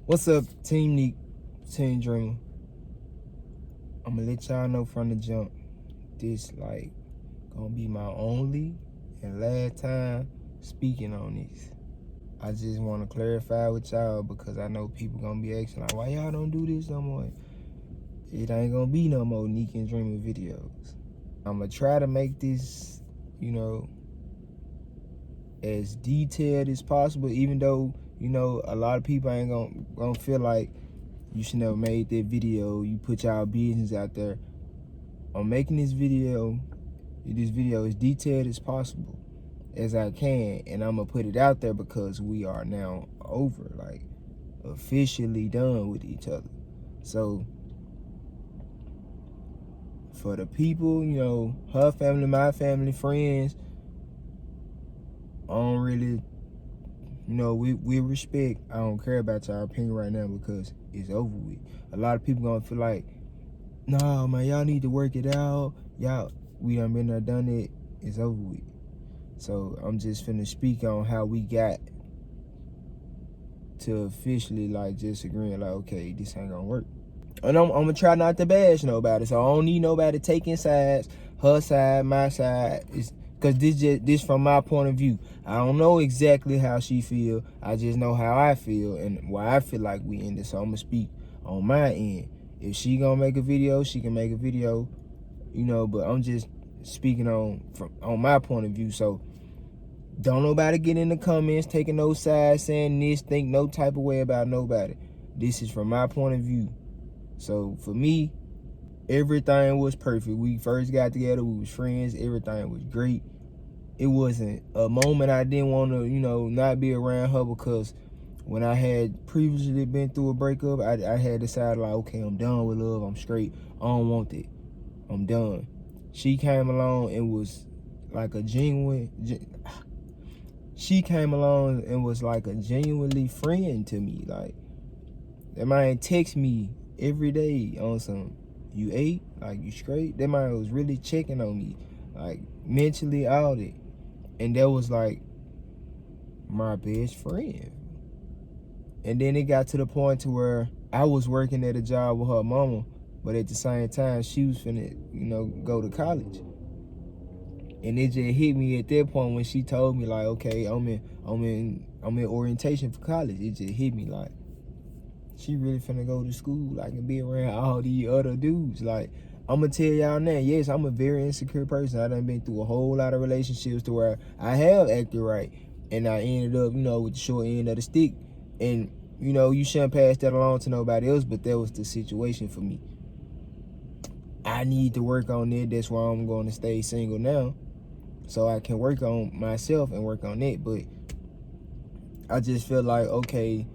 What's up, Team Neek, Team Dreamer? I'm gonna let y'all know from the jump, this gonna be my only and last time speaking on this. I just wanna clarify with y'all because I know people gonna be asking like, why y'all don't do this no more? It ain't gonna be no more Neek and Dreamer videos. I'm gonna try to make this, as detailed as possible, even though, a lot of people ain't gonna feel like you should never made that video. You put y'all business out there. I'm making this video as detailed as possible as I can, and I'm gonna put it out there because we are now over, officially done with each other. So for the people, her family, my family, friends, I don't really, we respect. I don't care about y'all opinion right now because it's over with. A lot of people gonna feel like, nah, man, y'all need to work it out. We done been there, done it. It's over with. So I'm just finna speak on how we got to officially just agreeing okay, this ain't gonna work. And I'm gonna try not to bash nobody. So I don't need nobody taking sides, her side, my side. Cause this from my point of view. I don't know exactly how she feel. I just know how I feel and why I feel like we ended. So I'm gonna speak on my end. If she gonna make a video, she can make a video, but I'm just speaking on my point of view. So don't nobody get in the comments taking no sides, saying this, think no type of way about nobody. This is from my point of view. So for me, everything was perfect. We first got together, we was friends, everything was great. It wasn't a moment I didn't want to, not be around her, because when I had previously been through a breakup, I had decided okay, I'm done with love, I'm straight, I don't want it, I'm done. She came along and was like a genuinely friend to me. Like, that man text me every day on some, you ate, you straight. That man was really checking on me, mentally, all that. And that was my best friend. And then it got to the point to where I was working at a job with her mama, but at the same time she was finna, go to college. And it just hit me at that point when she told me okay, I'm in orientation for college. It just hit me she really finna go to school, and be around all these other dudes. I'm gonna tell y'all now, yes, I'm a very insecure person. I done been through a whole lot of relationships to where I have acted right, and I ended up, with the short end of the stick. And, you shouldn't pass that along to nobody else, but that was the situation for me. I need to work on it. That's why I'm going to stay single now, so I can work on myself and work on it. But I just feel okay,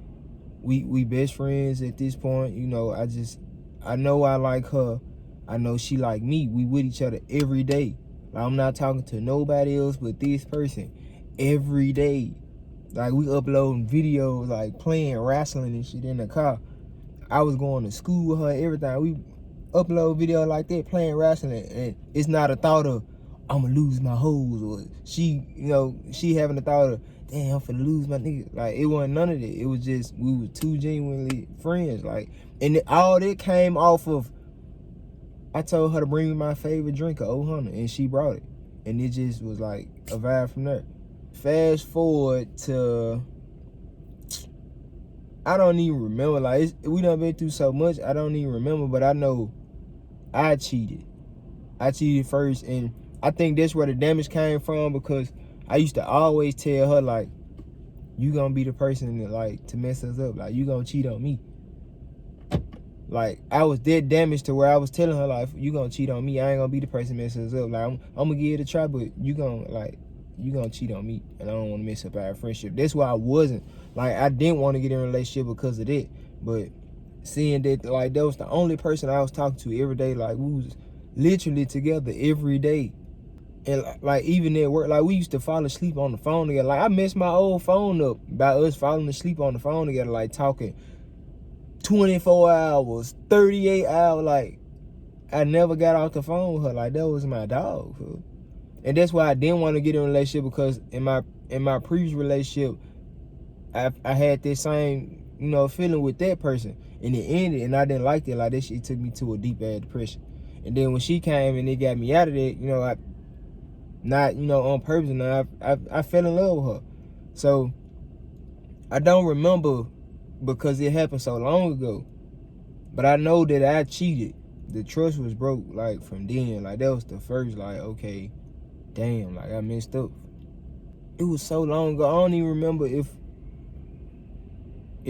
we best friends at this point. I know I like her. I know she like me. We with each other every day. I'm not talking to nobody else but this person every day. We uploading videos, playing wrestling and shit in the car. I was going to school with her, everything. We upload video like that, playing wrestling, and it's not a thought of I'm gonna lose my hoes, or she having the thought of, damn, I'm finna lose my nigga. It wasn't none of that. It was just we were two genuinely friends. And all that came off of, I told her to bring me my favorite drink, a Old Hunter, and she brought it. And it just was a vibe from there. Fast forward to, I don't even remember. We done been through so much, I don't even remember, but I know I cheated. I cheated first, and I think that's where the damage came from, because I used to always tell her, you gonna be the person that, to mess us up. You gonna cheat on me. I was that damaged to where I was telling her, you gonna cheat on me. I ain't gonna be the person that messes us up. I'm gonna give it a try, but you gonna cheat on me, and I don't want to mess up our friendship. That's why I wasn't. I didn't want to get in a relationship because of that. But seeing that, that was the only person I was talking to every day. We was literally together every day. And even at work, we used to fall asleep on the phone together. I messed my old phone up by us falling asleep on the phone together, talking 24 hours, 38 hours. I never got off the phone with her. That was my dog. And that's why I didn't want to get in a relationship, because in my previous relationship, I had this same feeling with that person. And it ended, and I didn't like that. Like, that shit took me to a deep ass depression. And then when she came and it got me out of that, I not, on purpose, I fell in love with her. So I don't remember because it happened so long ago. But I know that I cheated. The trust was broke, like, from then. Like, that was the first, like, okay, damn, like, I messed up. It was so long ago. I don't even remember if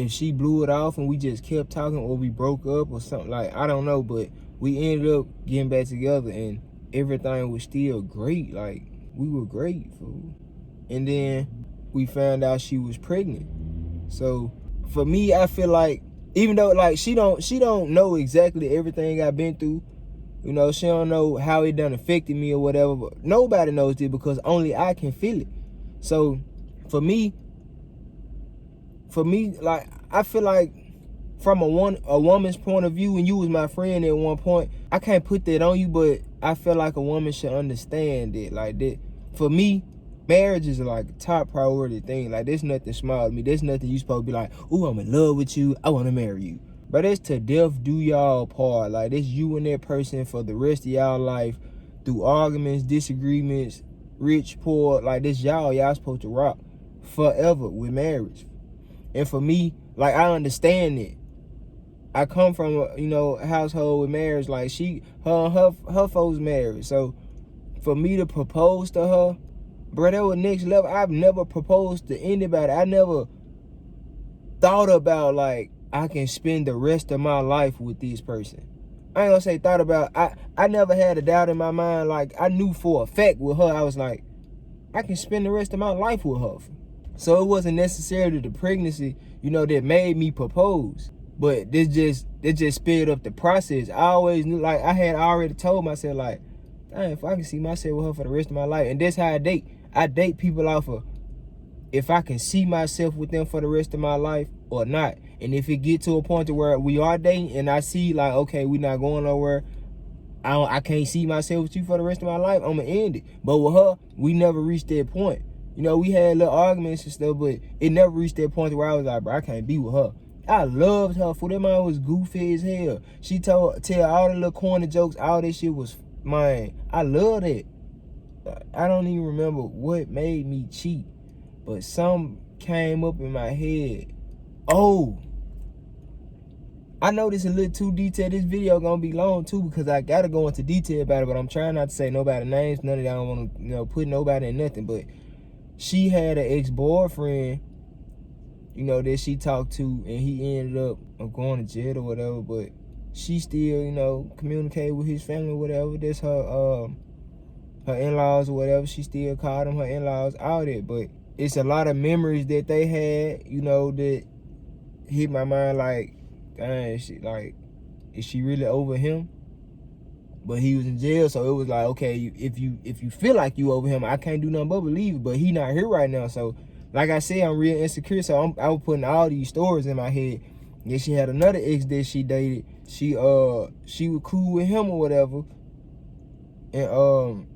she blew it off and we just kept talking, or we broke up or something. Like, I don't know, but we ended up getting back together and everything was still great. Like, we were great, fool. And then we found out she was pregnant. So for me, I feel like, even though, like, she don't know exactly everything I've been through, she don't know how it done affected me or whatever, but nobody knows it because only I can feel it. So for me, like, I feel like from a woman's point of view, and you was my friend at one point, I can't put that on you, but I feel like a woman should understand it. Like, that, for me, marriage is like a top priority thing. Like, there's nothing small to me. There's nothing you supposed to be like, ooh, I'm in love with you, I want to marry you. But it's to death do y'all part. Like, it's you and that person for the rest of y'all life, through arguments, disagreements, rich, poor. Like, this y'all supposed to rock forever with marriage. And for me, like, I understand it. I come from a household with marriage. Like, her folks married. So for me to propose to her, bro, that was next level. I've never proposed to anybody. I never thought about, like, I can spend the rest of my life with this person. I ain't gonna say thought about. I never had a doubt in my mind. Like, I knew for a fact with her, I was like, I can spend the rest of my life with her. So it wasn't necessarily the pregnancy, that made me propose. But this just sped up the process. I always knew, like, I had already told myself, like, dang, if I can see myself with her for the rest of my life. And that's how I date. I date people off of if I can see myself with them for the rest of my life or not. And if it get to a point to where we are dating and I see, like, okay, we not going nowhere, I can't see myself with you for the rest of my life, I'm gonna end it. But with her, we never reached that point. We had little arguments and stuff, but it never reached that point where I was like, bro, I can't be with her. I loved her. For that man was goofy as hell. She tell all the little corny jokes. All that shit was mine. I loved it. I don't even remember what made me cheat, but something came up in my head. Oh, I know this is a little too detailed. This video gonna be long too because I gotta go into detail about it, but I'm trying not to say nobody's names. None of that. I don't want to, put nobody in nothing. But she had an ex-boyfriend, that she talked to, and he ended up going to jail or whatever. But she still, communicated with his family or whatever. That's her in-laws or whatever. She still called them her in-laws, all that. But it's a lot of memories that they had, that hit my mind. Like, dang, like, is she really over him? But he was in jail, so it was like, okay, if you feel like you over him, I can't do nothing but believe it. But he not here right now, so like I said, I'm real insecure. So I was putting all these stories in my head. Then she had another ex that she dated. She was cool with him or whatever, and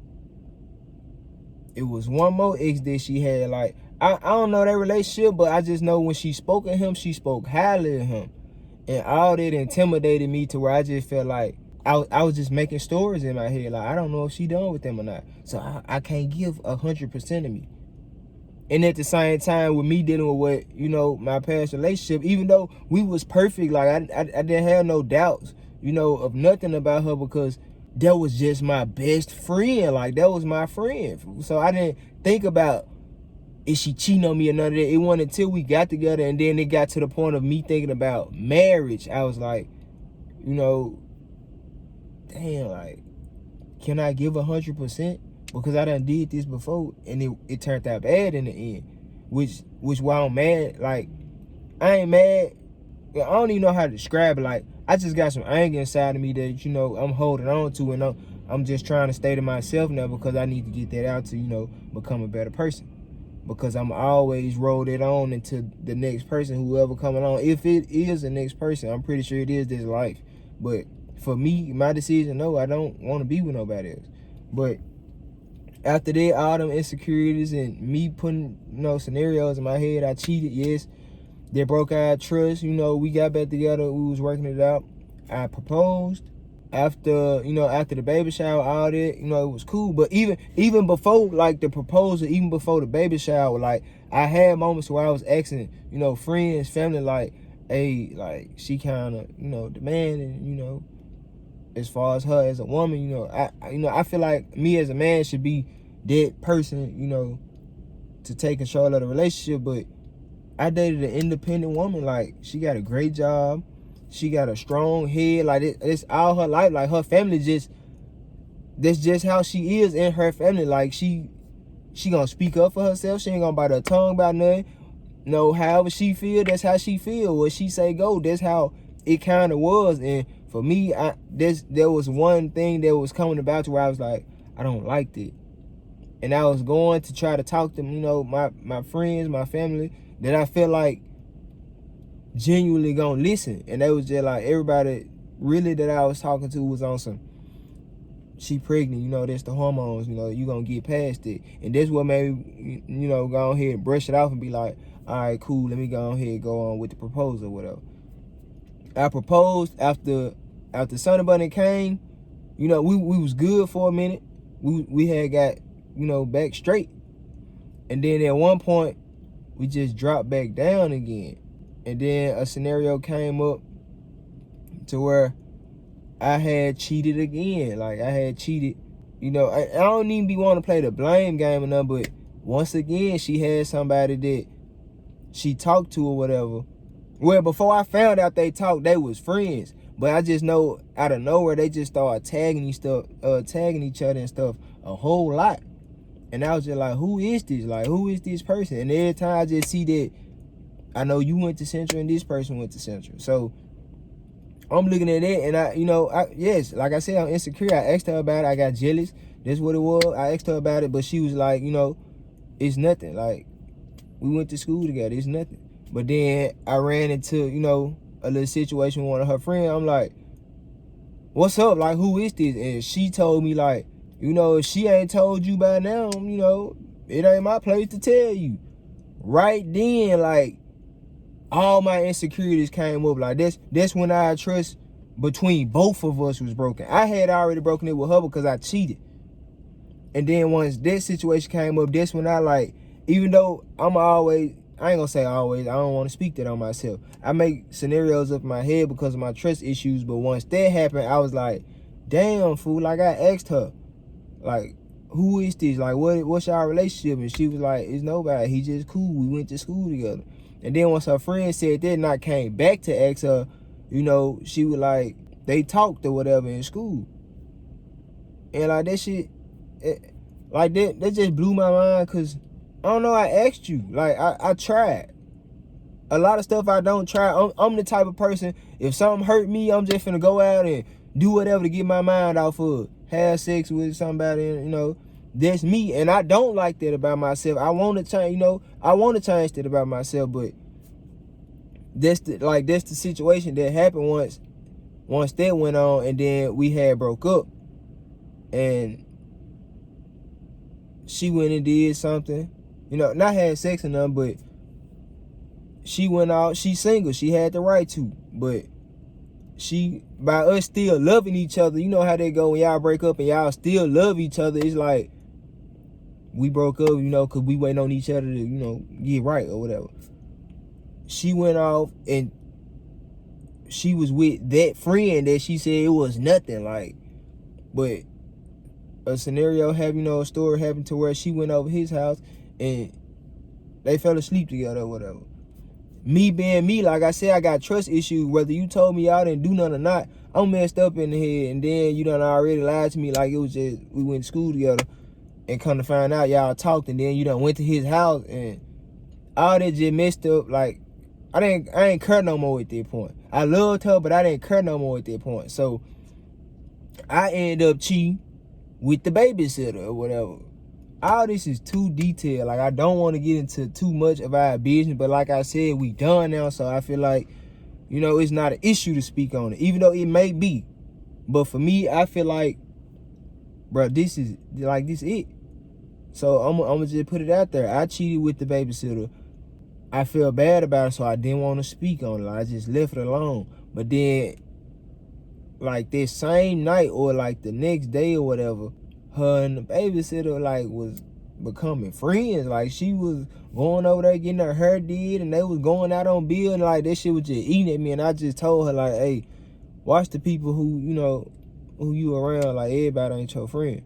it was one more ex that she had. Like, I don't know that relationship, but I just know when she spoke of him, she spoke highly of him, and all that intimidated me to where I just felt like I was just making stories in my head. Like, I don't know if she done with them or not, so I can't give 100% of me. And at the same time, with me dealing with what, my past relationship, even though we was perfect, like, I didn't have no doubts, of nothing about her, because that was just my best friend. Like, that was my friend. So I didn't think about, is she cheating on me or none of that. It wasn't until we got together, and then it got to the point of me thinking about marriage. I was like, damn, like, can I give 100%? Because I done did this before, and it turned out bad in the end. Which why I'm mad. Like, I ain't mad. I don't even know how to describe it. Like, I just got some anger inside of me that, I'm holding on to, and I'm just trying to stay to myself now because I need to get that out to, become a better person. Because I'm always rolled it on into the next person, whoever coming on. If it is the next person, I'm pretty sure it is this life. But for me, my decision, no, I don't want to be with nobody else. But after that, all them insecurities and me putting, scenarios in my head, I cheated, yes. They broke our trust. You know, we got back together. We was working it out. I proposed after, you know, after the baby shower, all that. You know, it was cool. But even before, like, the proposal, even before the baby shower, like, I had moments where I was asking, you know, friends, family, like, hey, like, she kind of, you know, demanding, you know, as far as her as a woman, you know, I feel like me as a man should be that person, you know, to take control of the relationship. But I dated an independent woman. Like, she got a great job, she got a strong head. Like, it's all her life. Like, her family that's just how she is in her family. Like, she gonna speak up for herself. She ain't gonna bite her tongue about nothing. No, however she feel, that's how she feel. What she say go, that's how it kind of was. And for me, there was one thing that was coming about to where I was like, I don't like it. And I was going to try to talk to, you know, my friends, my family, that I feel like genuinely gonna listen. And they was just like, everybody really that I was talking to was on some, she pregnant, you know, that's the hormones, you know, you gonna get past it. And that's what made me, you know, go ahead and brush it off and be like, all right, cool, let me go ahead and go on with the proposal or whatever. I proposed after Sunny Bunny came. You know, we was good for a minute. We had got, you know, back straight. And then at one point, we just dropped back down again. And then a scenario came up to where I had cheated again. Like, I had cheated. You know, I don't even be wanting to play the blame game or nothing, but once again, she had somebody that she talked to or whatever. Well, before I found out they talked, they was friends. But I just know out of nowhere, they just started tagging each other and stuff a whole lot. And I was just like, who is this? Like, who is this person? And every time I just see that, I know you went to Central and this person went to Central. So I'm looking at it, and yes, like I said, I'm insecure. I asked her about it. I got jealous. That's what it was. I asked her about it, but she was like, you know, it's nothing. Like, we went to school together. It's nothing. But then I ran into, you know, a little situation with one of her friends. I'm like, what's up? Like, who is this? And she told me, like, you know, if she ain't told you by now, you know, it ain't my place to tell you. Right then, like, all my insecurities came up. Like, that's when our trust between both of us was broken. I had already broken it with her because I cheated. And then once that situation came up, that's when I, like, even though I ain't gonna say always, I don't want to speak that on myself. I make scenarios up in my head because of my trust issues, but once that happened, I was like, damn, fool, like, I asked her, like, who is this? Like, what's our relationship? And she was like, it's nobody. He just cool. We went to school together. And then once her friend said that, and I came back to ask her, you know, she was like, they talked or whatever in school. And like, that shit, like, that just blew my mind, because I don't know, I asked you. Like, I tried. A lot of stuff I don't try. I'm the type of person, if something hurt me, I'm just finna go out and do whatever to get my mind off of. Have sex with somebody, you know. That's me, and I don't like that about myself. I want to change, you know. I want to change that about myself, but that's the situation that happened once that went on, and then we had broke up, and she went and did something, you know, not had sex or nothing, but she went out. She's single. She had the right to, but by us still loving each other, you know how they go when y'all break up and y'all still love each other. It's like, we broke up, you know, because we waiting on each other to, you know, get right or whatever. She went off and she was with that friend that she said it was nothing, like, but a scenario happened, you know, a story happened to where she went over his house and they fell asleep together or whatever. Me being me, like I said, I got trust issues. Whether you told me y'all didn't do nothing or not, I'm messed up in the head. And then you done already lied to me like it was just, we went to school together, and come to find out y'all talked, and then you done went to his house, and all that just messed up. Like, I ain't care no more at that point. I loved her, but I didn't care no more at that point. So I ended up cheating with the babysitter or whatever. All this is too detailed. Like, I don't want to get into too much of our business, but like I said, we done now, so I feel like, you know, it's not an issue to speak on it, even though it may be. But for me, I feel like, bro, this is it. So I'm gonna just put it out there. I cheated with the babysitter. I felt bad about it, so I didn't want to speak on it. I just left it alone. But then, like this same night or like the next day or whatever, her and the babysitter like was becoming friends. Like she was going over there getting her hair did, and they was going out on bill, and like that shit was just eating at me. And I just told her like, hey, watch the people who who you around. Like everybody ain't your friend.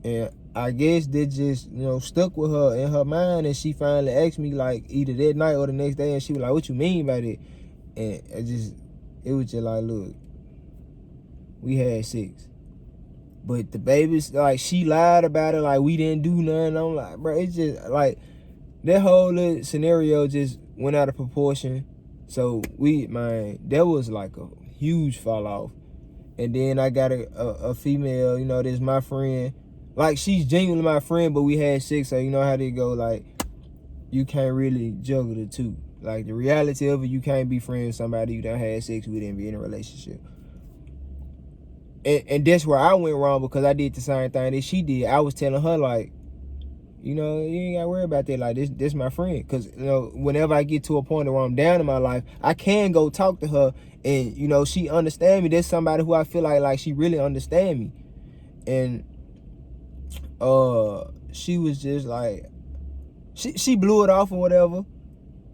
And I guess that just stuck with her in her mind, and she finally asked me like either that night or the next day, and she was like, what you mean by that? And it was just like, look, we had sex. But the baby's like, she lied about it, like we didn't do nothing. I'm like, bro, it's just like that whole little scenario just went out of proportion. So that was like a huge fall off. And then I got a female, that's my friend. Like she's genuinely my friend, but we had sex, so you know how they go. Like you can't really juggle the two. Like the reality of it, you can't be friends with somebody you done had sex with and be in a relationship. And that's where I went wrong, because I did the same thing that she did. I was telling her like, you ain't gotta worry about that. Like this my friend. Cause whenever I get to a point where I'm down in my life, I can go talk to her, and she understand me. There's somebody who I feel like she really understand me. And she was just like, she blew it off or whatever.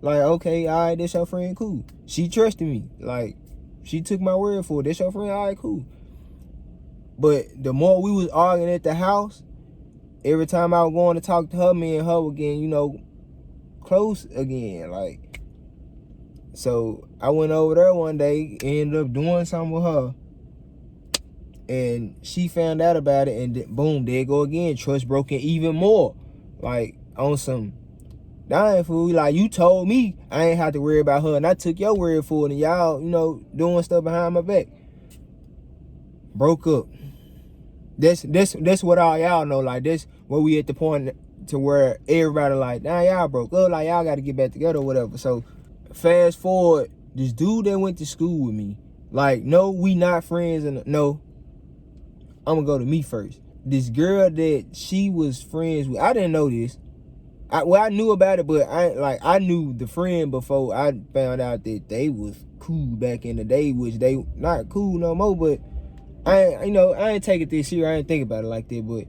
Like, okay, all right, that's your friend, cool. She trusted me. Like, she took my word for it. That's your friend, all right, cool. But the more we was arguing at the house, every time I was going to talk to her, me and her were getting, close again. Like, so I went over there one day, ended up doing something with her, and she found out about it, and boom, there you go again. Trust broken even more. Like, on some, dying fool, like you told me I ain't have to worry about her, and I took your word for it, and y'all, doing stuff behind my back. Broke up. That's what all y'all know. Like, that's where we at the point to where everybody like, nah, y'all broke up, like y'all gotta get back together or whatever. So fast forward, this dude that went to school with me, like, no, we not friends, and no, I'm gonna go to me first. This girl that she was friends with, I didn't know this. I knew about it, but I knew the friend before I found out that they was cool back in the day, which they not cool no more. But I ain't take it this year. I ain't think about it like that. But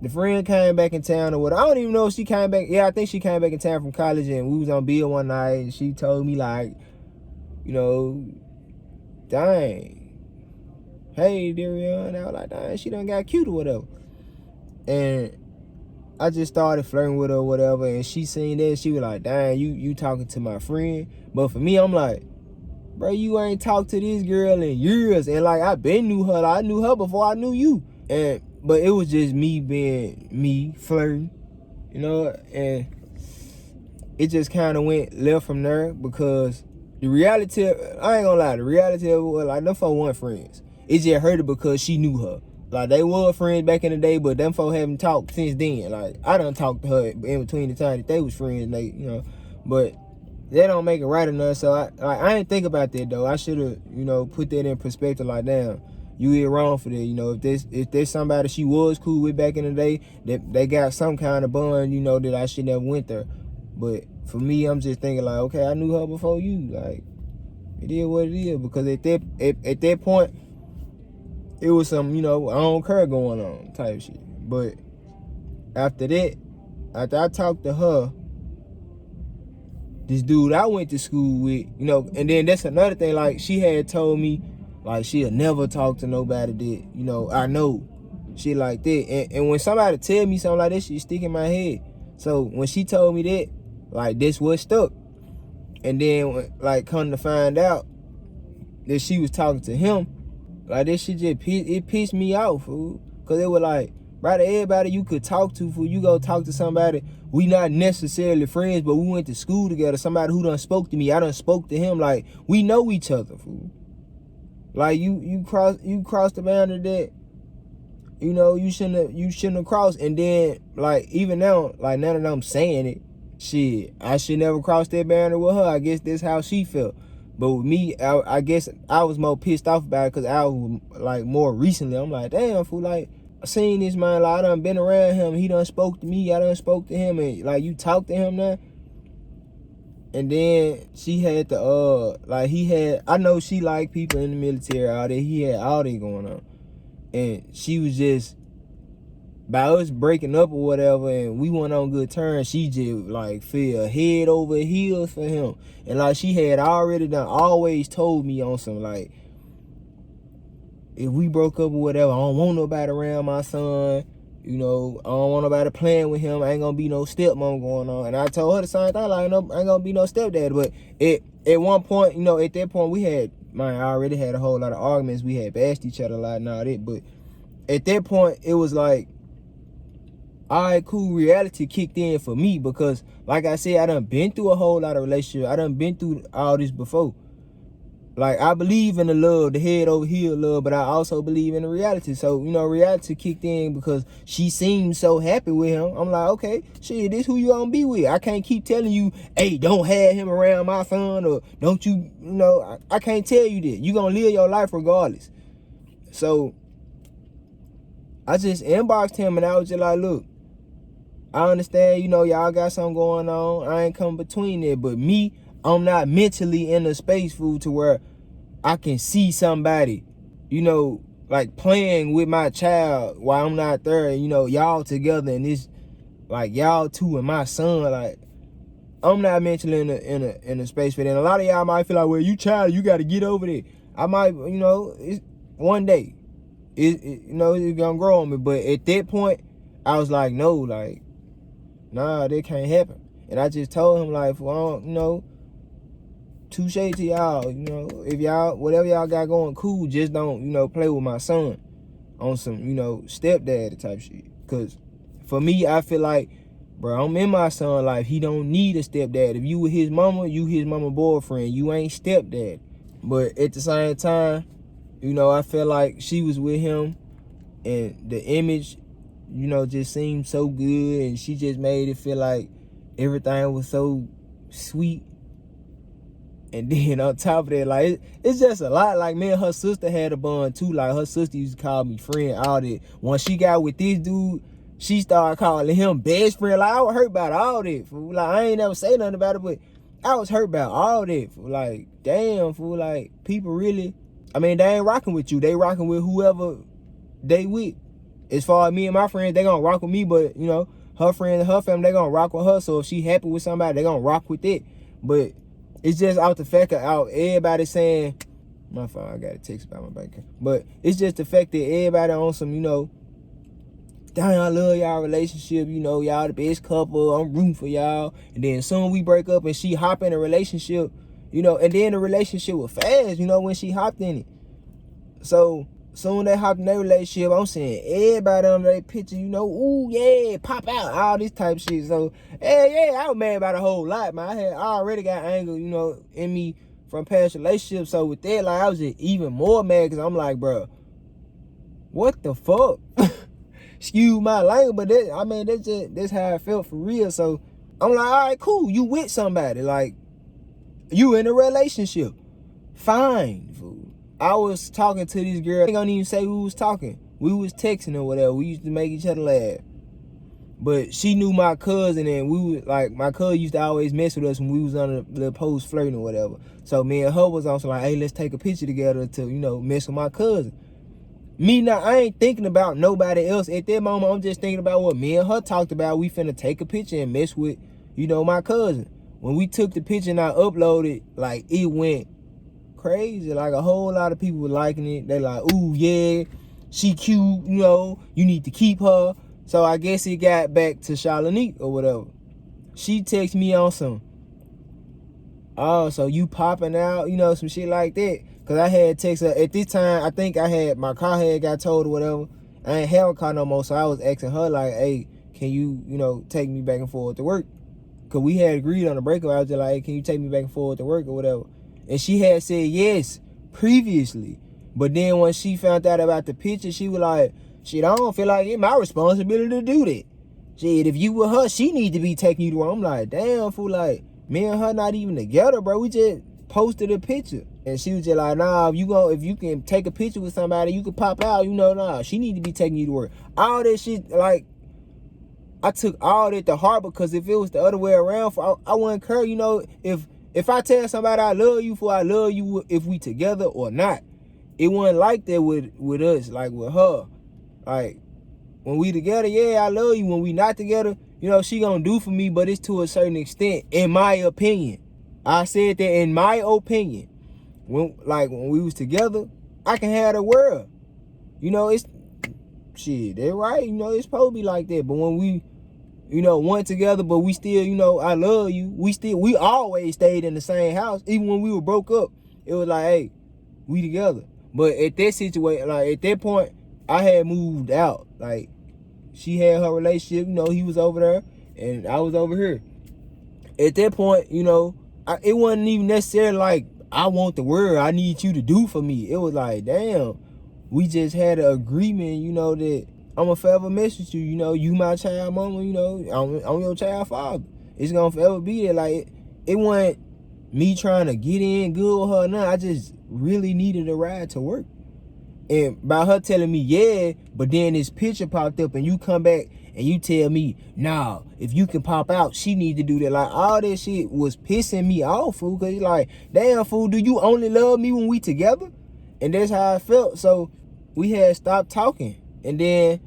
the friend came back in town or what. I don't even know if she came back. Yeah, I think she came back in town from college, and we was on bill one night, and she told me like, dang, hey Darian. I was like, dang, she done got cute or whatever. And I just started flirting with her or whatever, and she seen that, she was like, dang, you talking to my friend. But for me, I'm like, bro, you ain't talked to this girl in years, and like I been knew her. Like, I knew her before I knew you. But it was just me being me, flirting, and it just kind of went left from there, because I ain't gonna lie, the reality of it was like, them folk weren't friends. It just hurt her because she knew her. Like, they were friends back in the day, but them folk haven't talked since then. Like, I done talked to her in between the time that they was friends, but that don't make it right enough. So I ain't think about that though. I should have, put that in perspective. Like, damn, you ain't wrong for that. If there's somebody she was cool with back in the day, that they got some kind of bond, that I should never went there. But for me, I'm just thinking like, okay, I knew her before you. Like, it is what it is. Because at that point, it was some, I don't care going on type shit. But after that, after I talked to her, this dude I went to school with, and then that's another thing, like, she had told me, like, she'll never talk to nobody that, I know, shit like that. And when somebody tell me something like that, shit stick in my head. So when she told me that, like, that's what stuck. And then, like, come to find out that she was talking to him, like, that shit just pissed me off, fool. Cause it was like, right, everybody you could talk to, fool, you go talk to somebody, we not necessarily friends, but we went to school together, somebody who done spoke to me, I done spoke to him, like, we know each other, fool. Like, you crossed the boundary that, you shouldn't have crossed. And then, like, even now, like, now that I'm saying it, shit, I should never cross that boundary with her. I guess that's how she felt. But with me, I guess I was more pissed off about it, because I was, like, more recently, I'm like, damn, fool, like, seen this man, like, I done been around him. He done spoke to me. I done spoke to him, and like you talk to him now. And then she had like he had. I know she liked people in the military. All that he had all that going on, and she was just by us breaking up or whatever, and we went on good terms. She just like fell head over heels for him, and like she had already always told me on some like, if we broke up or whatever, I don't want nobody around my son. You know, I don't want nobody playing with him. I ain't gonna be no stepmom going on. And I told her the same thing, like, no, I ain't gonna be no stepdad. But at one point, you know, at that point, I already had a whole lot of arguments. We had bashed each other a lot and all that. But at that point, it was like, all right, cool, reality kicked in for me. Because, like I said, I done been through a whole lot of relationships. I done been through all this before. Like, I believe in the love, the head over heel love, but I also believe in the reality. So, you know, reality kicked in because she seemed so happy with him. I'm like, okay, shit, this who you gonna be with. I can't keep telling you, hey, don't have him around my son, or don't you know, I can't tell you that. You gonna live your life regardless. So, I just inboxed him and I was just like, look, I understand, you know, y'all got something going on. I ain't coming between it, but me, I'm not mentally in a space, fool, to where I can see somebody, you know, like playing with my child while I'm not there. You know, y'all together and this, like y'all two and my son. Like, I'm not mentally in a space for that. And a lot of y'all might feel like, well, you child, you got to get over there. I might, you know, it's one day, you know, it's gonna grow on me. But at that point, I was like, no, like, nah, that can't happen. And I just told him, like, well, you know, touche to y'all, you know, if y'all, whatever y'all got going, cool, just don't, you know, play with my son on some, you know, stepdad type shit. Because for me, I feel like, bro, I'm in my son's life. He don't need a stepdad. If you were his mama, you his mama boyfriend. You ain't stepdad. But at the same time, you know, I feel like she was with him and the image, you know, just seemed so good, and she just made it feel like everything was so sweet. And then on top of that, like, it's just a lot. Like, me and her sister had a bond too. Like, her sister used to call me friend, all that. Once she got with this dude, she started calling him best friend. Like, I was hurt about all that, fool. Like, I ain't never say nothing about it, but I was hurt about all that, fool. Like, damn, fool. Like, people really, I mean, they ain't rocking with you. They rocking with whoever they with. As far as me and my friends, they gonna rock with me, but, you know, her friends and her family, they gonna rock with her. So if she happy with somebody, they gonna rock with it. But it's just out the fact of out everybody saying, my fault, I got a text about my bank account. But it's just the fact that everybody on some, you know, damn, I love y'all relationship, you know, y'all the best couple, I'm rooting for y'all. And then soon we break up and she hop in a relationship, you know, and then the relationship was fast, you know, when she hopped in it. So soon they hopped in their relationship, I'm seeing everybody on their picture, you know, ooh, yeah, pop out, all this type of shit. So, yeah, I was mad about a whole lot, man. I already got anger, you know, in me from past relationships. So with that, like, I was just even more mad because I'm like, bro, what the fuck? Excuse my language, but that's how I felt for real. So I'm like, all right, cool, you with somebody, like, you in a relationship, fine, fool. I was talking to this girl. I ain't gonna even say who was talking. We was texting or whatever. We used to make each other laugh. But she knew my cousin, and we was like, my cousin used to always mess with us when we was on the post flirting or whatever. So me and her was also like, hey, let's take a picture together to, you know, mess with my cousin. Me now, I ain't thinking about nobody else at that moment. I'm just thinking about what me and her talked about. We finna take a picture and mess with, you know, my cousin. When we took the picture and I uploaded, like, it went crazy. Like, a whole lot of people were liking it. They like, ooh, yeah, she cute, you know, you need to keep her. So I guess it got back to Charlanique or whatever. She texted me on some, oh, so you popping out, you know, some shit like that. Cause I had text her at this time. I think I had my car had got towed or whatever. I ain't have a car no more, so I was asking her like, hey, can you, you know, take me back and forth to work? Cause we had agreed on the breakup. I was just like, hey, can you take me back and forth to work or whatever? And she had said yes previously. But then when she found out about the picture, she was like, shit, I don't feel like it's my responsibility to do that. Shit, if you with her, she need to be taking you to work. I'm like, damn, fool, like, me and her not even together, bro. We just posted a picture. And she was just like, nah, if you can take a picture with somebody, you can pop out, nah, she need to be taking you to work. All that shit, like, I took all that to heart, because if it was the other way around, I wouldn't care, if I tell somebody I love you for I love you if we together or not. It wasn't like that with us, like with her. Like, when we together, yeah, I love you. When we not together, she gonna do for me, but it's to a certain extent, in my opinion. I said that in my opinion. When we was together, I can have the world. It's shit, they right, it's supposed to be like that. But when we, went together, but we still, I love you. We always stayed in the same house. Even when we were broke up, it was like, hey, we together. But at that situation, like at that point, I had moved out. Like, she had her relationship, he was over there and I was over here. At that point, it wasn't even necessarily like, I want the world, I need you to do for me. It was like, damn, we just had an agreement, that I'm gonna forever mess with you. You my child mama, I'm your child father. It's gonna forever be there. Like, it wasn't me trying to get in good with her or nothing. I just really needed a ride to work. And by her telling me, yeah, but then this picture popped up and you come back and you tell me, nah, if you can pop out, she need to do that. Like, all that shit was pissing me off, fool. Cause you're like, damn, fool, do you only love me when we together? And that's how I felt. So we had stopped talking. And then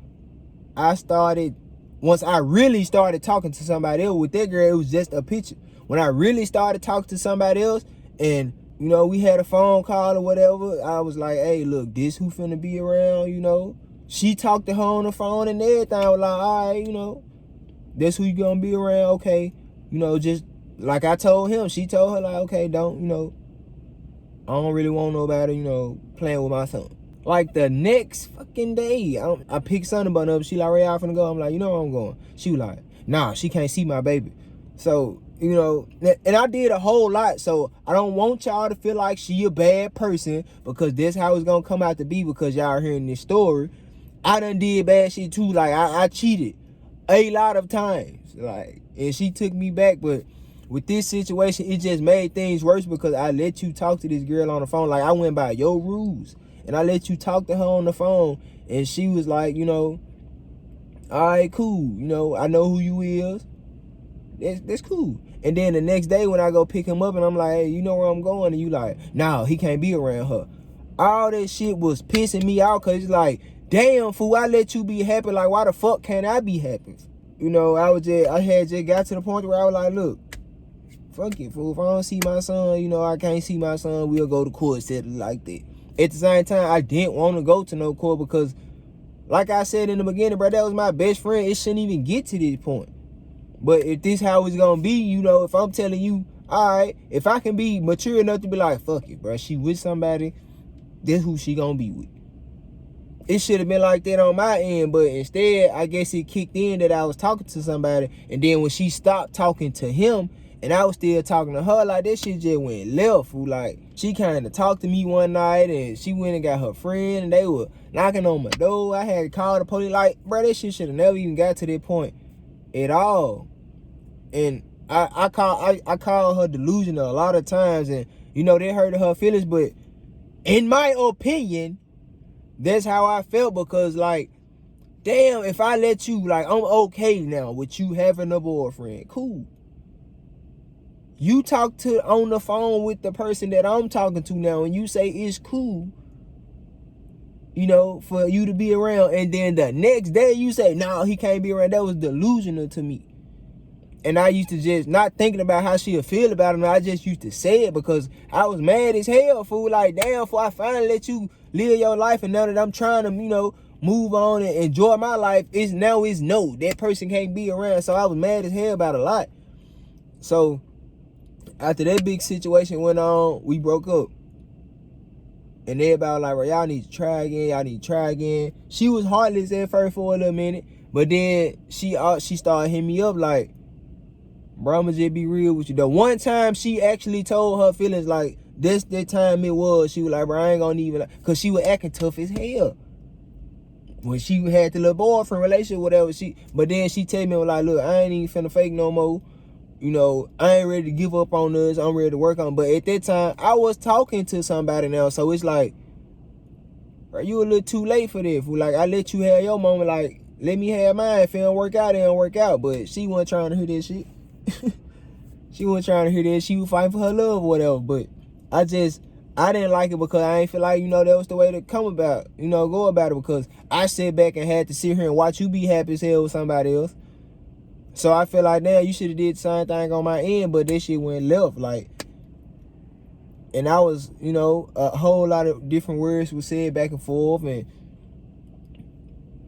once I really started talking to somebody else with that girl, it was just a picture. When I really started talking to somebody else and we had a phone call or whatever, I was like, hey, look, this who finna be around, She talked to her on the phone and everything. I was like, all right, this who you gonna be around, okay. Just like I told him, she told her, like, okay, don't, I don't really want nobody, playing with my son. Like, the next fucking day, I picked something up. She like, Ray, I finna go. I'm like, where I'm going? She was like, nah, she can't see my baby. So, and I did a whole lot, so I don't want y'all to feel like she a bad person, because that's how it's gonna come out to be, because y'all are hearing this story. I done did bad shit too. Like, I cheated a lot of times, like, and she took me back. But with this situation, it just made things worse, because I let you talk to this girl on the phone. Like, I went by your rules and I let you talk to her on the phone, and she was like, all right, cool, I know who you is. That's cool. And then the next day when I go pick him up and I'm like, hey, you know where I'm going? And you like, nah, he can't be around her. All that shit was pissing me out, because it's like, damn, fool, I let you be happy. Like, why the fuck can't I be happy? I had just got to the point where I was like, look, fuck it, fool. If I don't see my son, I can't see my son, we'll go to court, settle like that. At the same time, I didn't want to go to no court, because like I said in the beginning, bro, that was my best friend. It shouldn't even get to this point. But if this how it's gonna be, if I'm telling you, all right, if I can be mature enough to be like, fuck it, bro, she with somebody, this who she gonna be with. It should have been like that on my end, but instead, I guess it kicked in that I was talking to somebody, and then when she stopped talking to him, and I was still talking to her, like, that shit just went left, fool. Like, she kind of talked to me one night, and she went and got her friend, and they were knocking on my door. I had to call the police. Like, bro, that shit should have never even got to that point at all. And I call her delusional a lot of times, and they hurt her feelings, but in my opinion, that's how I felt, because like, damn, if I let you, like, I'm okay now with you having a boyfriend, cool. You talk to on the phone with the person that I'm talking to now, and you say it's cool, for you to be around, and then the next day you say, no, he can't be around. That was delusional to me. And I used to just, not thinking about how she'll feel about him, I just used to say it because I was mad as hell, fool. Like, damn, fool, I finally let you live your life, and now that I'm trying to, move on and enjoy my life, it's no. That person can't be around. So I was mad as hell about a lot. So after that big situation went on, we broke up. And everybody was like, well, y'all need to try again. She was heartless at first for a little minute, but then she started hitting me up like, bro, I'ma just be real with you. The one time she actually told her feelings, like, this that time it was, she was like, bro, I ain't gonna even, cause she was acting tough as hell when she had the little boyfriend relationship, whatever. But then she tell me, like, look, I ain't even finna fake no more. you know, I ain't ready to give up on us. I'm ready to work on it. But at that time, I was talking to somebody now. So it's like, bro, you a little too late for this. Like, I let you have your moment. Like, let me have mine. If it don't work out, it don't work out. But she wasn't trying to hear this shit. She wasn't trying to hear this. She was fighting for her love or whatever. But I didn't like it because I ain't feel like, you know, that was the way to come about, you know, go about it. Because I sat back and had to sit here and watch you be happy as hell with somebody else. So I feel like, damn, you should have did the same thing on my end, but this shit went left. Like, and I was, you know, a whole lot of different words were said back and forth, and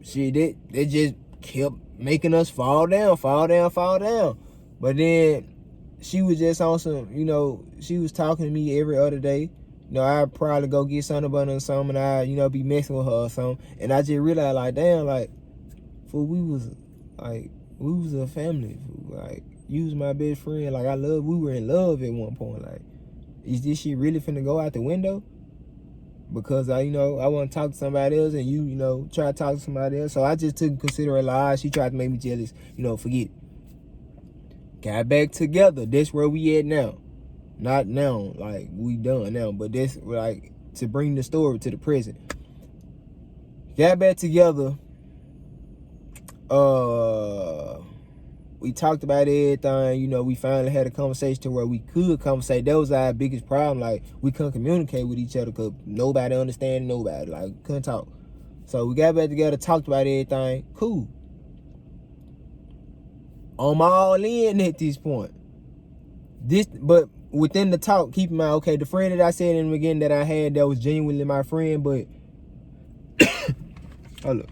shit, they just kept making us fall down. But then she was just on some, you know, she was talking to me every other day. You know, I'd probably go get something or something, and I, you know, be messing with her or something. And I just realized, like, damn, like, fool, we was a family, fool. Like, you was my best friend. Like, we were in love at one point. Like, is this shit really finna go out the window? Because I want to talk to somebody else, and you know, try to talk to somebody else. So I just took consider a lie. She tried to make me jealous. You know, forget. Got back together. That's where we at now. Not now, like, we done now, but that's, like, to bring the story to the present. Got back together. We talked about everything. You know, we finally had a conversation to where we could conversate. That was our biggest problem. Like, we couldn't communicate with each other because nobody understand nobody. Like, couldn't talk. So we got back together, talked about everything. Cool. I'm all in at this point. But within the talk, keep in mind, okay, the friend that I said in the beginning that I had that was genuinely my friend, but hold up.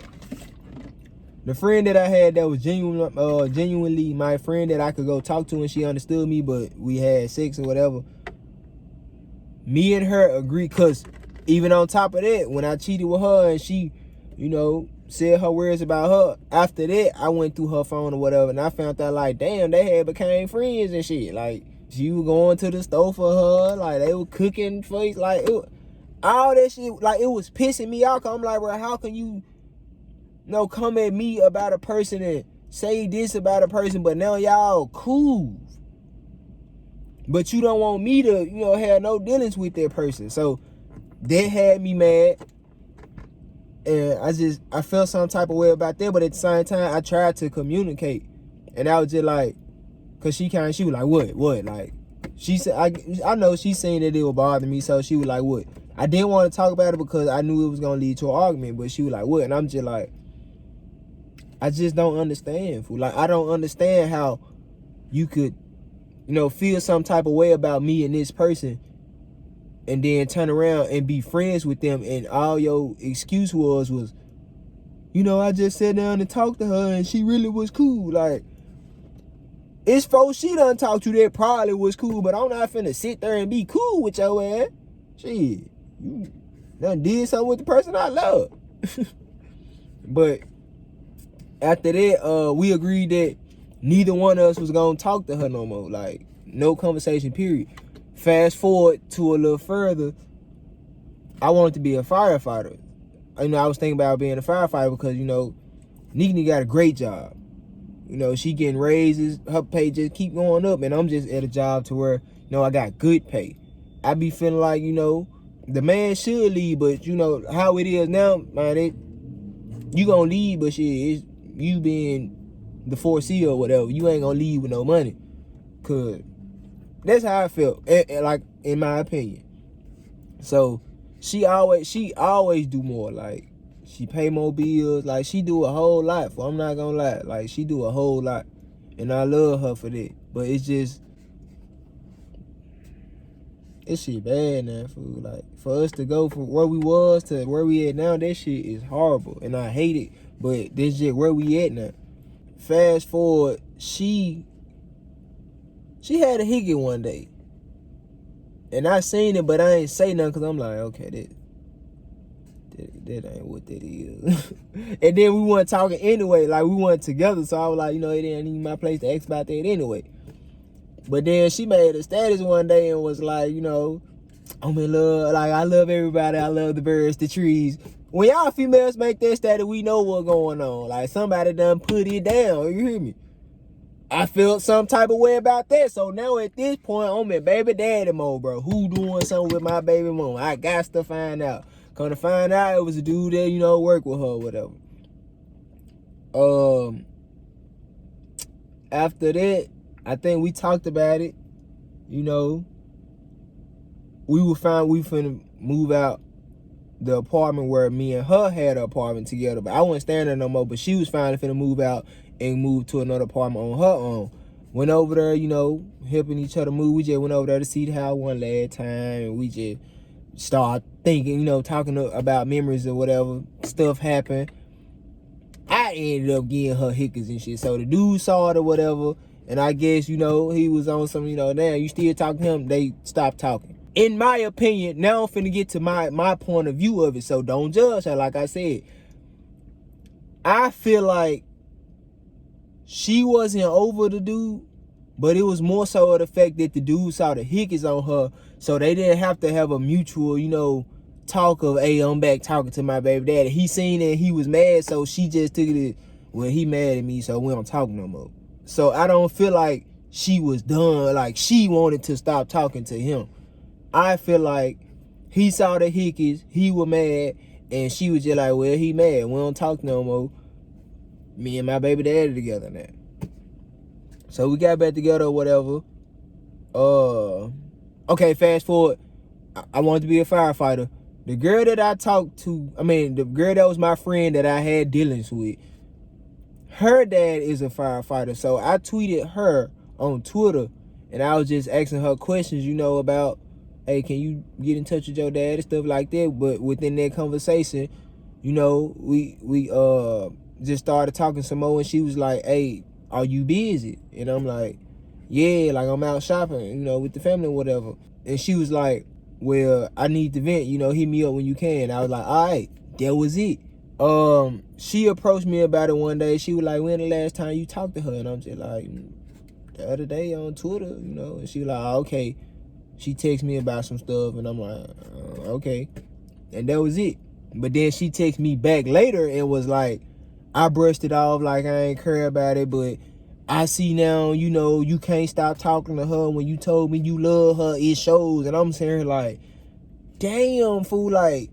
The friend that I had that was genuinely my friend that I could go talk to and she understood me, but we had sex or whatever. Me and her agreed, because even on top of that, when I cheated with her and she, you know, said her words about her, after that, I went through her phone or whatever, and I found out, like, damn, they had became friends and shit. Like, she was going to the store for her, like, they were cooking for it, like, all that shit, like, it was pissing me off. I'm like, bro, how can you come at me about a person and say this about a person, but now y'all cool. But you don't want me to, you know, have no dealings with that person. So that had me mad. And I felt some type of way about that, but at the same time, I tried to communicate. And I was just like, cause she was like, what? Like, she said, I know she seen that it would bother me, so she was like, what? I didn't want to talk about it because I knew it was gonna lead to an argument, but she was like, what? And I'm just like, I just don't understand, fool. Like, I don't understand how you could, you know, feel some type of way about me and this person and then turn around and be friends with them, and all your excuse was, you know, I just sat down and talked to her and she really was cool. Like, it's folks she done talked to that probably was cool, but I'm not finna sit there and be cool with your ass. Shit, you done did something with the person I love. But after that, we agreed that neither one of us was gonna talk to her no more. Like, no conversation, period. Fast forward to a little further, I wanted to be a firefighter. You know, I was thinking about being a firefighter because, you know, Nikki got a great job. You know, she getting raises, her pay just keep going up, and I'm just at a job to where, you know, I got good pay. I be feeling like, you know, the man should leave, but, you know, how it is now, man, you gonna leave, but shit, it's you being the 4C or whatever, you ain't gonna leave with no money. Cause that's how I felt, like, in my opinion. So she always do more. Like, she pay more bills. Like, she do a whole lot. I'm not gonna lie. Like, she do a whole lot, and I love her for that. But it's just, this shit bad now, fool. Like, for us to go from where we was to where we at now, that shit is horrible, and I hate it. But this shit where we at now. Fast forward, she had a hickey one day, and I seen it, but I ain't say nothing because I'm like, okay, that ain't what that is. And then we weren't talking anyway, like, we weren't together, so I was like, you know, it ain't even my place to ask about that anyway. But then she made a status one day and was like, you know, I'm in love, like, I love everybody, I love the birds, the trees. When y'all females make that status, we know what's going on. Like, somebody done put it down, you hear me? I felt some type of way about that. So now at this point, I'm in baby daddy mode, bro. Who doing something with my baby mom? I got to find out. Come to find out, it was a dude that, work with her or whatever. After that, I think we talked about it. We finna move out the apartment where me and her had an apartment together, but I wasn't staying there no more. But she was finally finna move out and move to another apartment on her own. Went over there, helping each other move. We just went over there to see the house one last time, and we just started thinking, talking about memories or whatever. Stuff happened. I ended up getting her hickers and shit. So the dude saw it or whatever, and I guess, he was on some, damn, you still talking to him? They stopped talking. In my opinion, now I'm finna get to my point of view of it, so don't judge her. Like I said, I feel like she wasn't over the dude, but it was more so of the fact that the dude saw the hickeys on her, so they didn't have to have a mutual, talk of, hey, I'm back talking to my baby daddy. He seen it, he was mad, so she just took it, well, he mad at me, so we don't talk no more. So I don't feel like she was done, like she wanted to stop talking to him. I feel like he saw the hickeys, he was mad, and she was just like, well, he mad, we don't talk no more. Me and my baby daddy together now. So we got back together or whatever. Okay, fast forward. I wanted to be a firefighter. The girl that I talked to, the girl that was my friend that I had dealings with, her dad is a firefighter. So I tweeted her on Twitter, and I was just asking her questions, about, hey, can you get in touch with your dad and stuff like that? But within that conversation, we just started talking some more, and she was like, hey, are you busy? And I'm like, yeah, like I'm out shopping, with the family or whatever. And she was like, well, I need to vent, hit me up when you can. I was like, all right, that was it. She approached me about it one day. She was like, when the last time you talked to her? And I'm just like, the other day on Twitter, and she was like, oh, okay. She texted me about some stuff, and I'm like, okay. And that was it. But then she texted me back later and was like, I brushed it off like I ain't care about it, but I see now, you can't stop talking to her. When you told me you love her, it shows. And I'm saying like, damn, fool, like,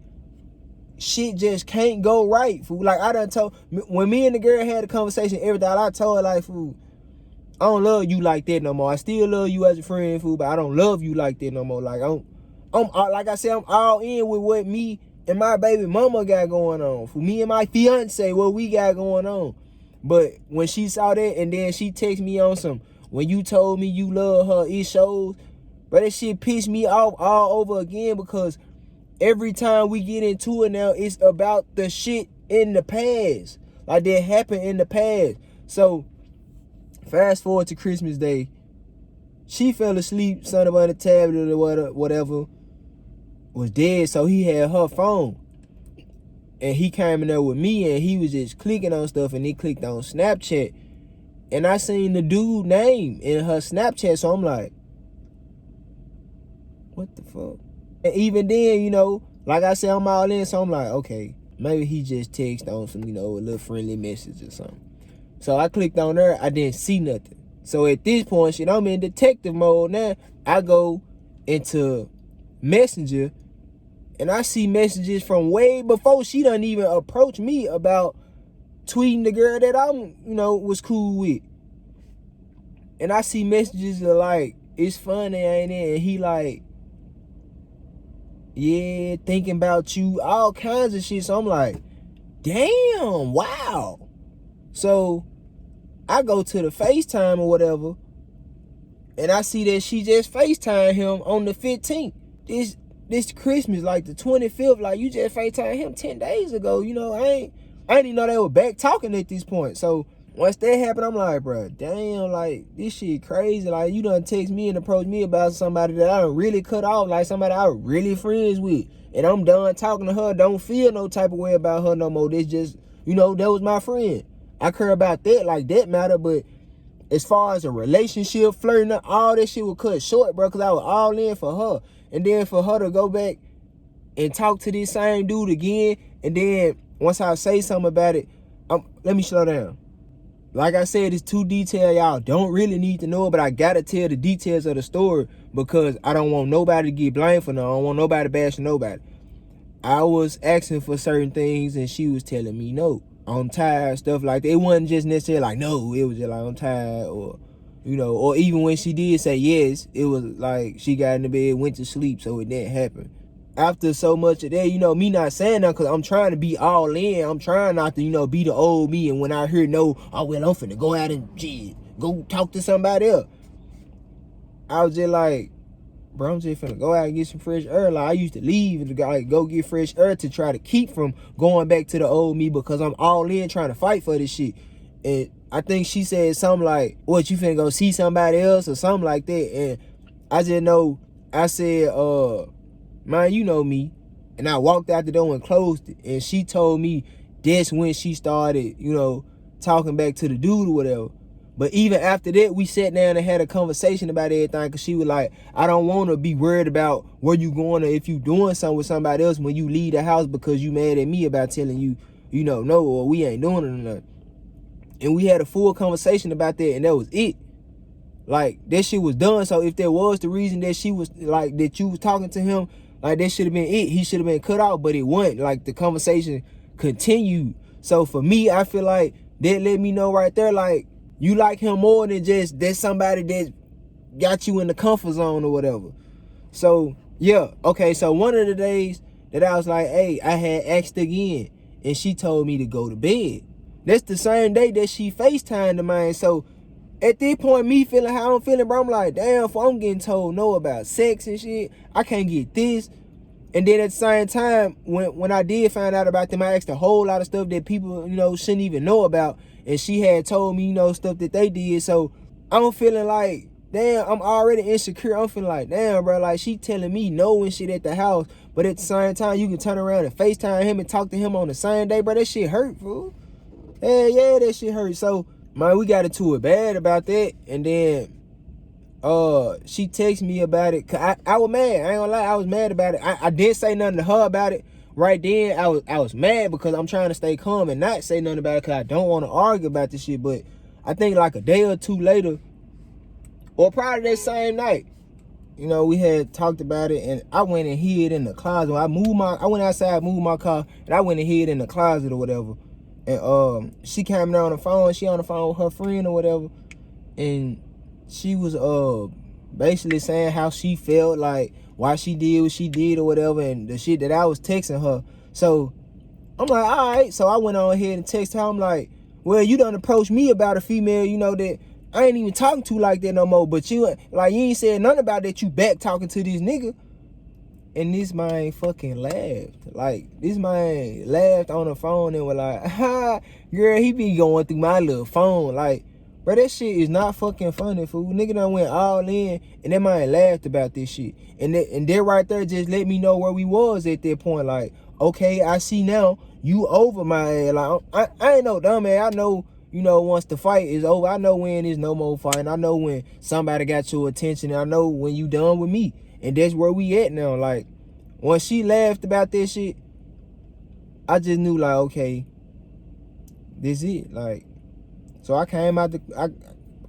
shit just can't go right, fool. Like, I done told, when me and the girl had a conversation, everything, I told her, like, fool, I don't love you like that no more. I still love you as a friend, fool, but I don't love you like that no more. Like, I'm like I said, I'm all in with what me and my baby mama got going on. For me and my fiance, what we got going on. But when she saw that, and then she texted me on some, when you told me you love her, it shows. But that shit pissed me off all over again, because every time we get into it now, it's about the shit in the past. Like, that happened in the past. So, fast forward to Christmas Day. She fell asleep, son of on the tablet or whatever, was dead, so he had her phone. And he came in there with me, and he was just clicking on stuff, and he clicked on Snapchat. And I seen the dude name in her Snapchat, so I'm like, what the fuck? And even then, like I said, I'm all in, so I'm like, okay, maybe he just texted on some, a little friendly message or something. So I clicked on her, I didn't see nothing. So at this point, shit, I'm in detective mode now. I go into Messenger, and I see messages from way before she done even approach me about tweeting the girl that I'm, was cool with. And I see messages that like, it's funny, ain't it? And he like, yeah, thinking about you, all kinds of shit. So I'm like, damn, wow. So I go to the FaceTime or whatever, and I see that she just FaceTimed him on the 15th. This Christmas, like the 25th, like you just FaceTimed him 10 days ago. I didn't even know they were back talking at this point. So once that happened, I'm like, bro, damn, like, this shit crazy. Like, you done text me and approach me about somebody that I done really cut off, like somebody I really friends with. And I'm done talking to her, don't feel no type of way about her no more. This just, that was my friend. I care about that, like, that matter, but as far as a relationship, flirting, all that shit was cut short, bro, because I was all in for her. And then for her to go back and talk to this same dude again, and then once I say something about it, let me slow down. like I said, it's too detailed. Y'all don't really need to know it, but I gotta tell the details of the story because I don't want nobody to get blamed for nothing. I don't want nobody bashing nobody. I was asking for certain things and she was telling me no. I'm tired, stuff like that. It wasn't just necessarily like no, it was just like I'm tired, or or even when she did say yes, it was like she got in the bed, went to sleep, so it didn't happen. After so much of that, me not saying that because I'm trying to be all in. I'm trying not to, be the old me. And when I hear no, oh, well, I'm finna go out and go talk to somebody else. I was just like, bro, I'm just finna go out and get some fresh air. Like, I used to leave and go get fresh air to try to keep from going back to the old me because I'm all in trying to fight for this shit. And I think she said something like, what, you finna go see somebody else or something like that. And I just know, I said, man, you know me. And I walked out the door and closed it. And she told me that's when she started, talking back to the dude or whatever. But even after that, we sat down and had a conversation about everything because she was like, I don't want to be worried about where you going or if you doing something with somebody else when you leave the house because you mad at me about telling you, no, or we ain't doing it or nothing. And we had a full conversation about that, and that was it. Like, that shit was done. So if there was the reason that she was, like, that you was talking to him, like, that should have been it. He should have been cut out, but it wasn't. Like, the conversation continued. So for me, I feel like that let me know right there, like, you like him more than just that's somebody that got you in the comfort zone or whatever. So, yeah. Okay, so one of the days that I was like, hey, I had asked again, and she told me to go to bed. That's the same day that she FaceTimed to mine. So, at this point, me feeling how I'm feeling, bro, I'm like, damn, if I'm getting told no about sex and shit, I can't get this. And then at the same time, when I did find out about them, I asked a whole lot of stuff that people, shouldn't even know about. And she had told me, stuff that they did. So I'm feeling like, damn, I'm already insecure. I'm feeling like, damn, bro, like she telling me no and shit at the house. But at the same time, you can turn around and FaceTime him and talk to him on the same day, bro. That shit hurt, fool. Hell yeah, that shit hurt. So, man, we got into it bad about that. And then she texted me about it. Cause I was mad. I ain't gonna lie, I was mad about it. I didn't say nothing to her about it. Right then, I was mad because I'm trying to stay calm and not say nothing about it because I don't want to argue about this shit. But I think like a day or two later, or probably that same night, we had talked about it, and I went and hid in the closet. I went outside, moved my car, and I went and hid in the closet or whatever. And she came there on the phone. She on the phone with her friend or whatever, and she was basically saying how she felt, like why she did what she did or whatever, and the shit that I was texting her. So I'm like, all right. So I went on ahead and text her. I'm like, well, you done approached me about a female, that I ain't even talking to like that no more. But you ain't said nothing about that. You back talking to this nigga. And this man fucking laughed. Like, this man laughed on the phone and was like, ha, girl, he be going through my little phone. Like, bro, that shit is not fucking funny, fool. Nigga done went all in, and that man laughed about this shit. And that right there just let me know where we was at that point. Like, okay, I see now, you over my ass. Like, I ain't no dumb ass. I know, once the fight is over, I know when there's no more fighting. I know when somebody got your attention. And I know when you done with me. And that's where we at now. Like, when she laughed about this shit, I just knew, like, okay, this it. Like, so I came out, I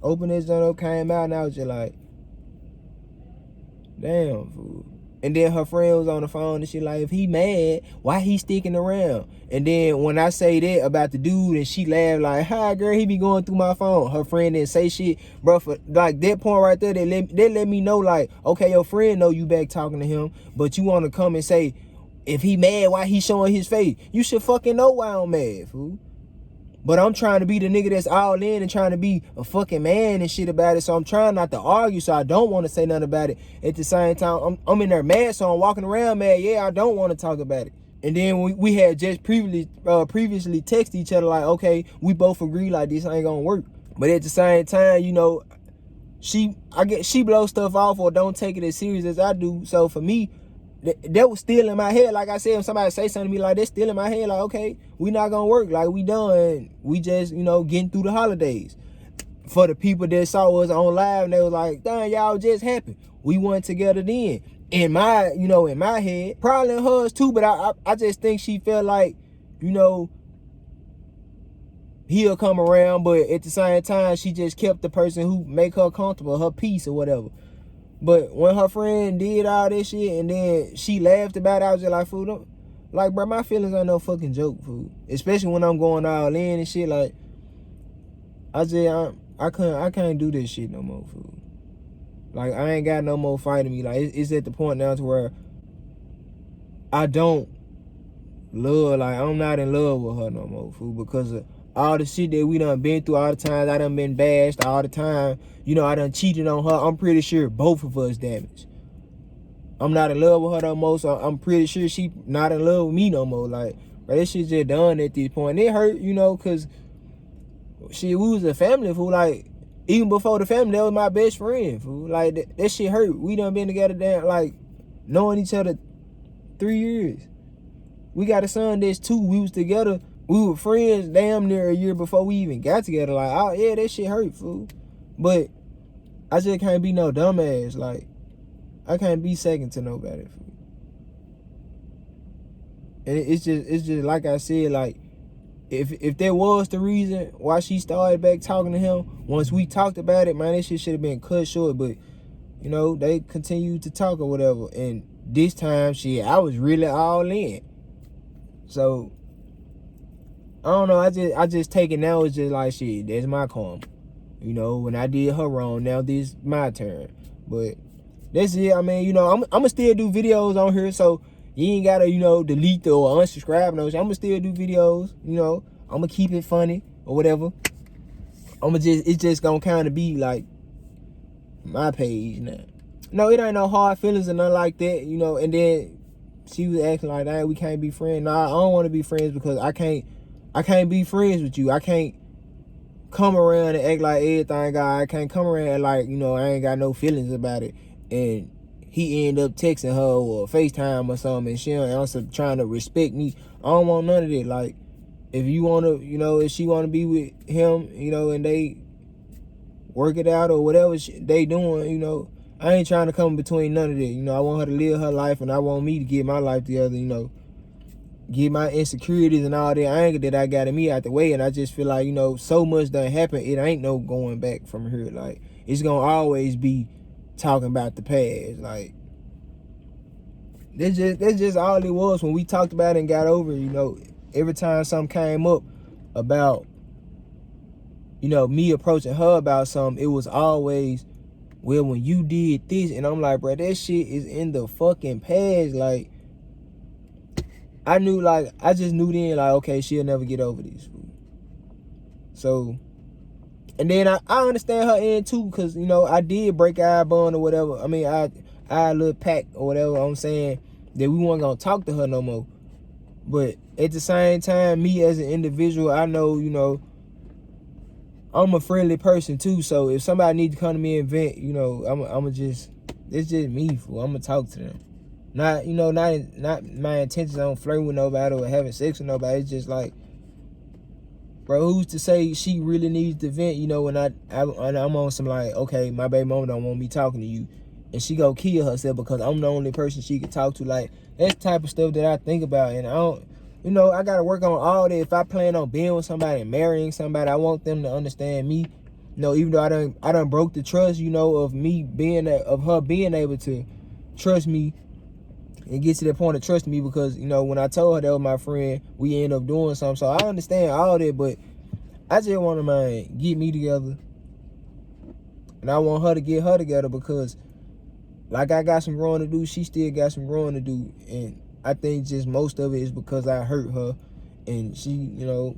opened this joint up, came out, and I was just like, damn, fool. And then her friend was on the phone and she like, if he mad, why he sticking around? And then when I say that about the dude and she laughed like, hi girl, he be going through my phone. Her friend didn't say shit. Bro, for like that point right there, they let me know, like, okay, your friend know you back talking to him, but you want to come and say, if he mad, why he showing his face? You should fucking know why I'm mad, fool. But I'm trying to be the nigga that's all in and trying to be a fucking man and shit about it. So I'm trying not to argue, so I don't want to say nothing about it. At the same time, I'm in there mad, so I'm walking around mad. Yeah, I don't want to talk about it. And then we had just previously texted each other like, okay, we both agree like this ain't gonna work. But at the same time, she blows stuff off or don't take it as serious as I do. So for me, that was still in my head. Like I said, if somebody say something to me like that, still in my head, like, okay, we not gonna work. Like, we done. We just, getting through the holidays. For the people that saw us on live, and they was like, damn, y'all just happened. We went together then. In my, in my head, probably in hers too, but I just think she felt like, he he'll come around, but at the same time, she just kept the person who make her comfortable, her peace or whatever. But when her friend did all this shit and then she laughed about it, I was just like, fool, like, bro, my feelings ain't no fucking joke, fool. Especially when I'm going all in and shit, like, I can't do this shit no more, fool. Like, I ain't got no more fight in me. Like, it's at the point now to where I don't love, like, I'm not in love with her no more, fool, because of all the shit that we done been through, all the times I done been bashed, all the time, you know, I done cheated on her. I'm pretty sure both of us damaged. I'm not in love with her no more, so I'm pretty sure she not in love with me no more. Like, bro, this shit just done at this point. It hurt, you know, because we was a family, fool. Like, even before the family, that was my best friend, fool. Like, that shit hurt. We done been together, damn, like, knowing each other 3 years. We got a son that's 2. We was together. We were friends damn near a year before we even got together. Like, oh, yeah, that shit hurt, fool. But I just can't be no dumbass. Like, I can't be second to nobody, fool. And it's just like I said, like, if that was the reason why she started back talking to him, once we talked about it, man, that shit should have been cut short. But, you know, they continued to talk or whatever. And this time, shit, I was really all in. So, I don't know, I just take it now as just like, shit, that's my karma. You know, when I did her wrong, now this my turn. But that's it. I mean, you know, I'm going to still do videos on here, so you ain't got to, you know, delete or unsubscribe. No, I'm going to still do videos, you know. I'm going to keep it funny or whatever. It's just going to kind of be like my page now. No, it ain't no hard feelings or nothing like that, you know. And then she was acting like, dang, we can't be friends. Nah, I don't want to be friends because I can't be friends with you. I can't come around and act like everything I can't come around and like, you know, I ain't got no feelings about it. And he end up texting her or FaceTime or something and she don't answer, trying to respect me. I don't want none of that. Like, if you want to, you know, if she want to be with him, you know, and they work it out or whatever they doing, you know, I ain't trying to come between none of that. You know, I want her to live her life and I want me to get my life together, you know, get my insecurities and all that anger that I got in me out the way. And I just feel like, you know, so much done happened, it ain't no going back from here. Like, it's gonna always be talking about the past. Like, that's just all it was when we talked about it and got over it. You know, every time something came up about, you know, me approaching her about something, it was always, well, when you did this. And I'm like, bro, that shit is in the fucking past. Like, I just knew then, like, okay, she'll never get over this. So, and then I understand her end too, because, you know, I did break our bond or whatever. I mean, I little pack or whatever. I'm saying that we weren't going to talk to her no more. But at the same time, me as an individual, I know, you know, I'm a friendly person too. So if somebody needs to come to me and vent, you know, it's just me, fool. I'm going to talk to them. Not, you know, not my intentions on flirting with nobody or having sex with nobody. It's just like, bro, who's to say she really needs to vent, you know, when I'm on some like, okay, my baby mama don't want me talking to you, and she go kill herself because I'm the only person she can talk to. Like, that's the type of stuff that I think about, and I don't, you know, I got to work on all that. If I plan on being with somebody and marrying somebody, I want them to understand me. You know, even though I done broke the trust, you know, of her being able to trust me and get to that point of trusting me, because, you know, when I told her that was my friend, we ended up doing something. So I understand all that, but I just want to, man, get me together. And I want her to get her together, because like I got some growing to do, she still got some growing to do. And I think just most of it is because I hurt her and she, you know,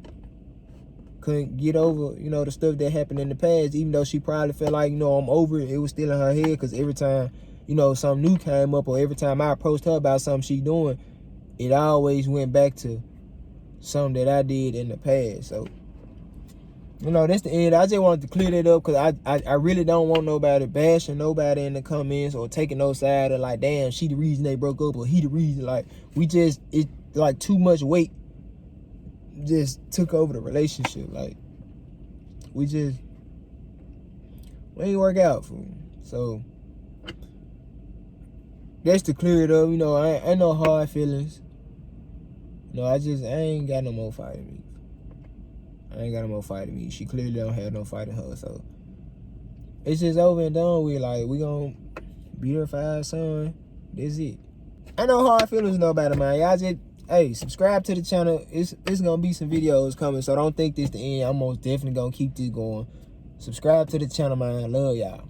couldn't get over, you know, the stuff that happened in the past. Even though she probably felt like, you know, I'm over it, it was still in her head, because every time, you know, something new came up or every time I approached her about something she doing, it always went back to something that I did in the past. So, you know, that's the end. I just wanted to clear that up, because I really don't want nobody bashing nobody in the comments or taking no side of like, damn, she the reason they broke up or he the reason. Like, it like too much weight just took over the relationship. Like, we ain't work out for me. So that's to clear it up. You know, I ain't no hard feelings. You know, I ain't got no more fight in me. I ain't got no more fight in me. She clearly don't have no fight in her, so it's just over and done with. Like, we gonna beat her for our son. That's it. I know hard feelings nobody, man. Y'all just, hey, subscribe to the channel. It's gonna be some videos coming, so don't think this the end. I'm most definitely gonna keep this going. Subscribe to the channel, man. I love y'all.